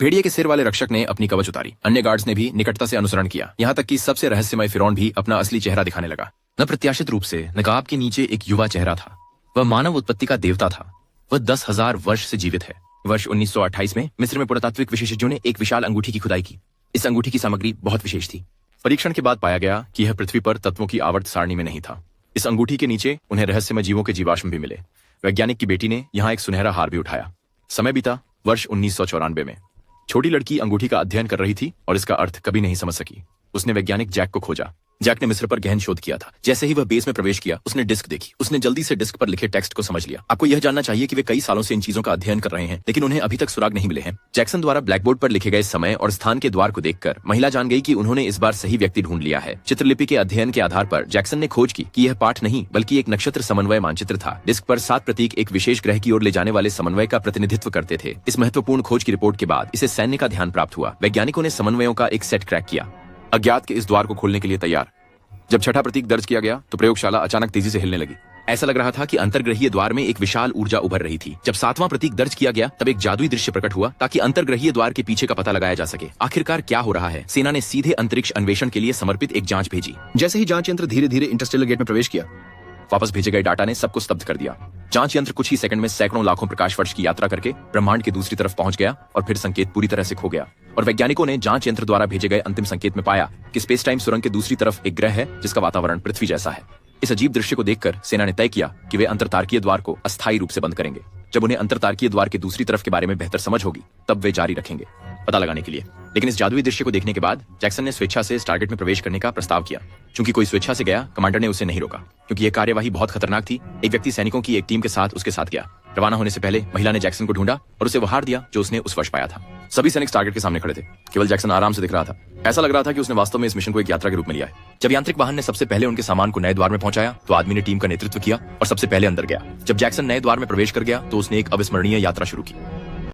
भेड़िए के सिर वाले रक्षक ने अपनी कवच उतारी। अन्य गार्ड्स ने भी निकटता से अनुसरण किया, यहाँ तक कि सबसे रहस्यमय फिरौन भी अपना असली चेहरा दिखाने लगा। अप्रत्याशित रूप से नकाब के नीचे एक युवा चेहरा था। वह मानव उत्पत्ति का देवता था। वह 10,000 वर्ष से जीवित है। वर्ष 1928 में मिस्र में पुरातात्विक विशेषज्ञों ने एक विशाल अंगूठी की खुदाई की। इस अंगूठी की सामग्री बहुत विशेष थी। परीक्षण के बाद पाया गया कि यह पृथ्वी पर तत्वों की आवर्त सारणी में नहीं था। इस अंगूठी के नीचे उन्हें रहस्यमय जीवों के जीवाश्म भी मिले। वैज्ञानिक की बेटी ने यहाँ एक सुनहरा हार भी उठाया। समय बीता वर्ष 1994 में। छोटी लड़की अंगूठी का अध्ययन कर रही थी और इसका अर्थ कभी नहीं समझ सकी। उसने वैज्ञानिक जैक को खोजा। जैक ने मिस्र पर गहन शोध किया था। जैसे ही वह बेस में प्रवेश किया, उसने डिस्क देखी। उसने जल्दी से डिस्क पर लिखे टेक्स्ट को समझ लिया। आपको यह जानना चाहिए कि वे कई सालों से इन चीजों का अध्ययन कर रहे हैं, लेकिन उन्हें अभी तक सुराग नहीं मिले हैं। जैक्सन द्वारा ब्लैकबोर्ड पर लिखे गए समय और स्थान के द्वार को देखकर महिला जान गई कि उन्होंने इस बार सही व्यक्ति ढूंढ लिया है। चित्रलिपि के अध्ययन के आधार पर जैक्सन ने खोज की कि यह पाठ नहीं बल्कि एक नक्षत्र समन्वय मानचित्र था। डिस्क पर 7 प्रतीक एक विशेष ग्रह की ओर ले जाने वाले समन्वय का प्रतिनिधित्व करते थे। इस महत्वपूर्ण खोज की रिपोर्ट के बाद इसे सैन्य का ध्यान प्राप्त हुआ। वैज्ञानिकों ने समन्वयों का एक सेट क्रैक किया। अज्ञात के इस द्वार को खोलने के लिए तैयार। जब छठा प्रतीक दर्ज किया गया तो प्रयोगशाला अचानक तेजी से हिलने लगी। ऐसा लग रहा था कि अंतर्ग्रहीय द्वार में एक विशाल ऊर्जा उभर रही थी। जब 7वां प्रतीक दर्ज किया गया तब एक जादुई दृश्य प्रकट हुआ ताकि अंतर्ग्रहीय द्वार के पीछे का पता लगाया जा सके। आखिरकार क्या हो रहा है? सेना ने सीधे अंतरिक्ष अन्वेषण के लिए समर्पित एक जांच भेजी। जैसे ही जांच यंत्र धीरे धीरे इंटरस्टेलर गेट में प्रवेश किया, वापस भेजे गए डाटा ने सबको स्तब्ध कर दिया। जांच यंत्र कुछ ही सेकंड में सैकड़ों लाखों प्रकाश वर्ष की यात्रा करके ब्रह्मांड की दूसरी तरफ पहुंच गया और फिर संकेत पूरी तरह से खो गया। और वैज्ञानिकों ने जांच यंत्र द्वारा भेजे गए अंतिम संकेत में पाया कि स्पेस टाइम सुरंग के दूसरी तरफ एक ग्रह है जिसका वातावरण पृथ्वी जैसा है। इस अजीब दृश्य को देखकर सेना ने तय किया कि वे अंतरतारकीय द्वार को अस्थायी रूप से बंद करेंगे। जब उन्हें अंतरतारकीय द्वार के दूसरी तरफ के बारे में बेहतर समझ होगी तब वे जारी रखेंगे पता लगाने के लिए। लेकिन इस जादुई दृश्य को देखने के बाद जैक्सन ने स्वेच्छा से टारगेट में प्रवेश करने का प्रस्ताव किया। चूंकि कोई स्वेच्छा से गया, कमांडर ने उसे नहीं रोका क्योंकि यह कार्यवाही बहुत खतरनाक थी। एक व्यक्ति सैनिकों की एक टीम के साथ उसके साथ गया। रवाना होने से पहले महिला ने जैक्सन को ढूंढा और उसे वह हार दिया जो उसने उस वर्ष पाया था। सभी सैनिक टारगेट के सामने खड़े थे। केवल जैक्सन आराम से दिख रहा था। ऐसा लग रहा था कि उसने वास्तव में इस मिशन को एक यात्रा के रूप में लिया है। जब यांत्रिक वाहन ने सबसे पहले उनके सामान को नए द्वार में पहुंचाया तो आदमी ने टीम का नेतृत्व किया और सबसे पहले अंदर गया। जब जैक्सन नए द्वार में प्रवेश कर गया तो उसने एक अविस्मरणीय यात्रा शुरू की।